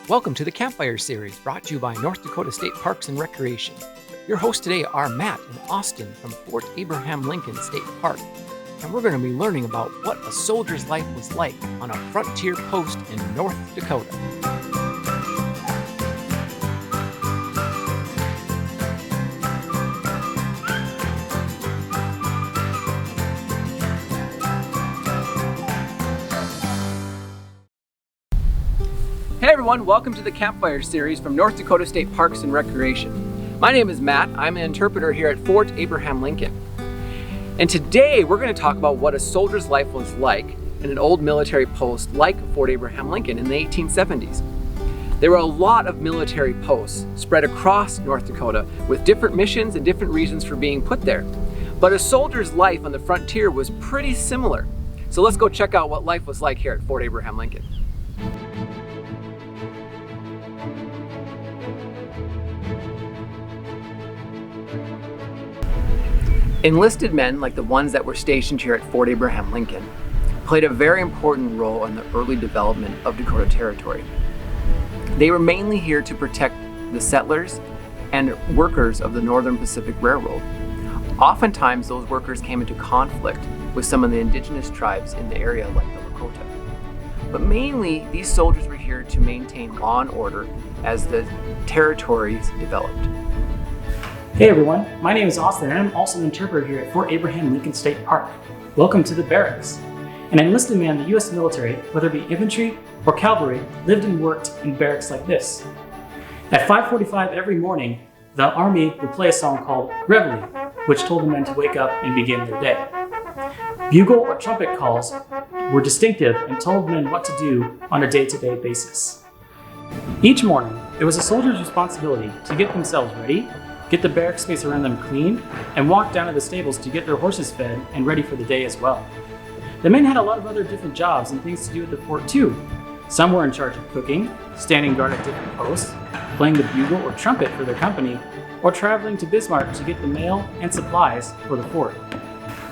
Welcome to the Campfire Series, brought to you by North Dakota State Parks and Recreation. Your hosts today are Matt and Austin from Fort Abraham Lincoln State Park, and we're going to be learning about what a soldier's life was like on a frontier post in North Dakota. Hey everyone, welcome to the Campfire Series from North Dakota State Parks and Recreation. My name is Matt. I'm an interpreter here at Fort Abraham Lincoln. And today we're going to talk about what a soldier's life was like in an old military post like Fort Abraham Lincoln in the 1870s. There were a lot of military posts spread across North Dakota with different missions and different reasons for being put there. But a soldier's life on the frontier was pretty similar. So let's go check out what life was like here at Fort Abraham Lincoln. Enlisted men, like the ones that were stationed here at Fort Abraham Lincoln, played a very important role in the early development of Dakota Territory. They were mainly here to protect the settlers and workers of the Northern Pacific Railroad. Oftentimes, those workers came into conflict with some of the indigenous tribes in the area, like the Lakota. But mainly, these soldiers were here to maintain law and order as the territories developed. Hey everyone, my name is Austin and I'm also an interpreter here at Fort Abraham Lincoln State Park. Welcome to the barracks. An enlisted man in the U.S. military, whether it be infantry or cavalry, lived and worked in barracks like this. At 5:45 every morning, the Army would play a song called Reveille, which told the men to wake up and begin their day. Bugle or trumpet calls were distinctive and told men what to do on a day-to-day basis. Each morning, it was a soldier's responsibility to get themselves ready, get the barrack space around them clean, and walk down to the stables to get their horses fed and ready for the day as well. The men had a lot of other different jobs and things to do at the fort too. Some were in charge of cooking, standing guard at different posts, playing the bugle or trumpet for their company, or traveling to Bismarck to get the mail and supplies for the fort.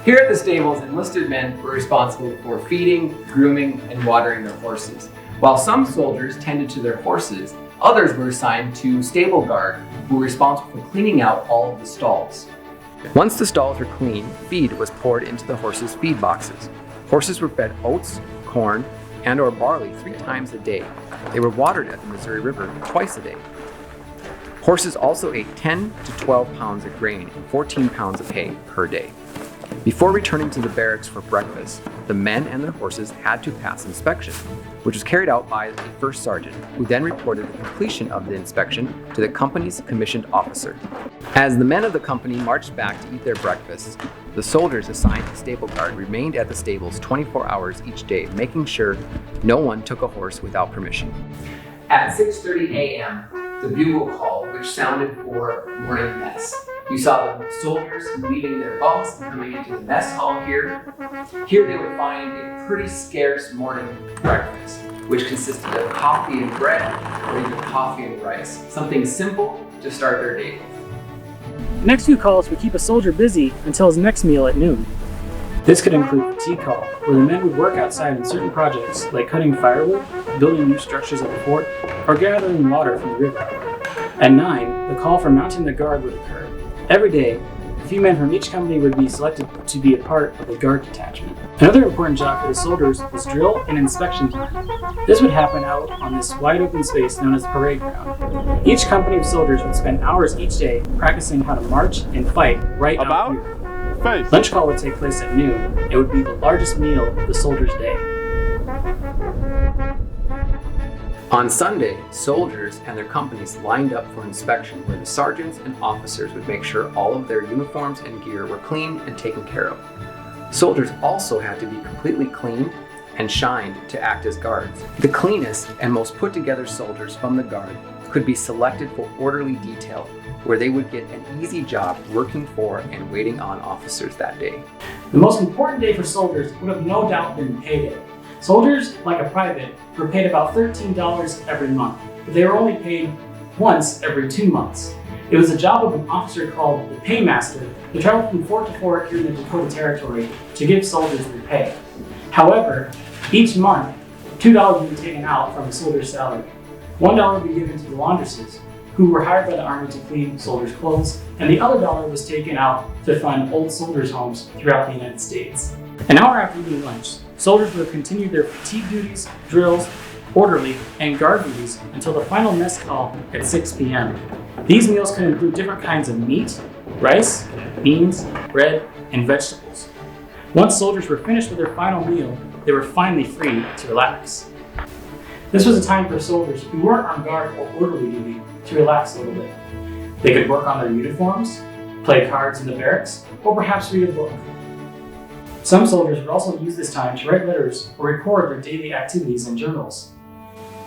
Here at the stables, enlisted men were responsible for feeding, grooming, and watering their horses. While some soldiers tended to their horses, others were assigned to stable guard, who were responsible for cleaning out all of the stalls. Once the stalls were clean, feed was poured into the horses' feed boxes. Horses were fed oats, corn, and/or barley 3 times a day. They were watered at the Missouri River twice a day. Horses also ate 10 to 12 pounds of grain and 14 pounds of hay per day. Before returning to the barracks for breakfast, the men and their horses had to pass inspection, which was carried out by a first sergeant, who then reported the completion of the inspection to the company's commissioned officer. As the men of the company marched back to eat their breakfast, the soldiers assigned to stable guard remained at the stables 24 hours each day, making sure no one took a horse without permission. At 6:30 a.m., the bugle called, which sounded for morning mess. You saw the soldiers leaving their bunks and coming into the mess hall here. Here they would find a pretty scarce morning breakfast, which consisted of coffee and bread, or even coffee and rice. Something simple to start their day with. The next few calls would keep a soldier busy until his next meal at noon. This could include fatigue call, where the men would work outside in certain projects like cutting firewood, building new structures at the fort, or gathering water from the river. At 9, the call for mounting the guard would occur. Every day, a few men from each company would be selected to be a part of the guard detachment. Another important job for the soldiers was drill and inspection time. This would happen out on this wide open space known as the parade ground. Each company of soldiers would spend hours each day practicing how to march and fight right out here. Lunch call would take place at noon. It would be the largest meal of the soldier's day. On Sunday, soldiers and their companies lined up for inspection, where the sergeants and officers would make sure all of their uniforms and gear were clean and taken care of. Soldiers also had to be completely cleaned and shined to act as guards. The cleanest and most put together soldiers from the guard could be selected for orderly detail, where they would get an easy job working for and waiting on officers that day. The most important day for soldiers would have no doubt been payday. Soldiers, like a private, were paid about $13 every month, but they were only paid once every 2 months. It was the job of an officer called the paymaster to travel from fort to fort here in the Dakota Territory to give soldiers their pay. However, each month, $2 would be taken out from a soldier's salary. $1 would be given to the laundresses, who were hired by the Army to clean soldiers' clothes, and the other dollar was taken out to fund old soldiers' homes throughout the United States. An hour after eating lunch, soldiers would have continued their fatigue duties, drills, orderly, and guard duties until the final mess call at 6 p.m. These meals could include different kinds of meat, rice, beans, bread, and vegetables. Once soldiers were finished with their final meal, they were finally free to relax. This was a time for soldiers who weren't on guard or orderly duty to relax a little bit. They could work on their uniforms, play cards in the barracks, or perhaps read a book. Some soldiers would also use this time to write letters or record their daily activities in journals.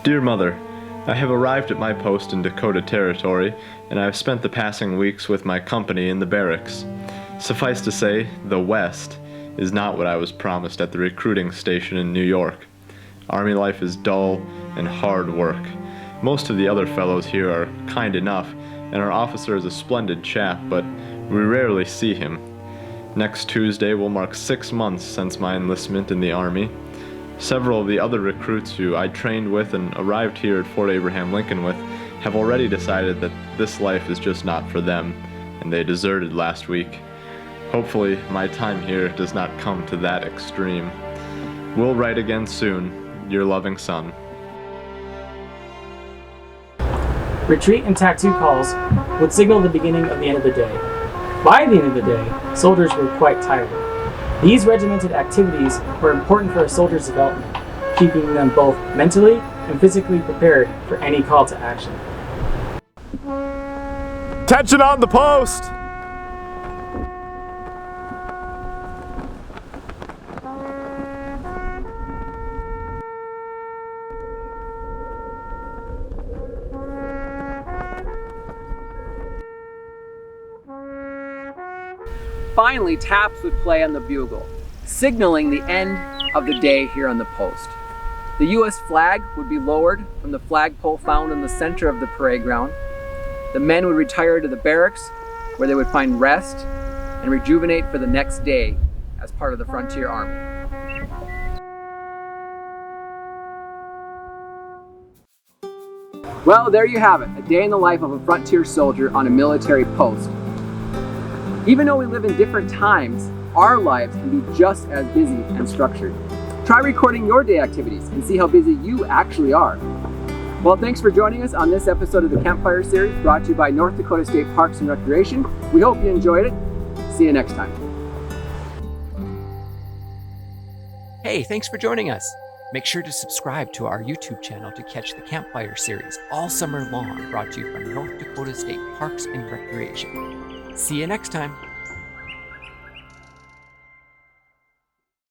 Dear Mother, I have arrived at my post in Dakota Territory, and I have spent the passing weeks with my company in the barracks. Suffice to say, the West is not what I was promised at the recruiting station in New York. Army life is dull and hard work. Most of the other fellows here are kind enough, and our officer is a splendid chap, but we rarely see him. Next Tuesday will mark 6 months since my enlistment in the Army. Several of the other recruits who I trained with and arrived here at Fort Abraham Lincoln with have already decided that this life is just not for them, and they deserted last week. Hopefully, my time here does not come to that extreme. We'll write again soon. Your loving son. Retreat and tattoo calls would signal the beginning of the end of the day. By the end of the day, soldiers were quite tired. These regimented activities were important for a soldier's development, keeping them both mentally and physically prepared for any call to action. Attention on the post! Finally, taps would play on the bugle, signaling the end of the day here on the post. The U.S. flag would be lowered from the flagpole found in the center of the parade ground. The men would retire to the barracks, where they would find rest and rejuvenate for the next day as part of the Frontier Army. Well, there you have it, a day in the life of a frontier soldier on a military post. Even though we live in different times, our lives can be just as busy and structured. Try recording your day activities and see how busy you actually are. Well, thanks for joining us on this episode of the Campfire Series, brought to you by North Dakota State Parks and Recreation. We hope you enjoyed it. See you next time. Hey, thanks for joining us. Make sure to subscribe to our YouTube channel to catch the Campfire Series all summer long, brought to you from North Dakota State Parks and Recreation. See you next time.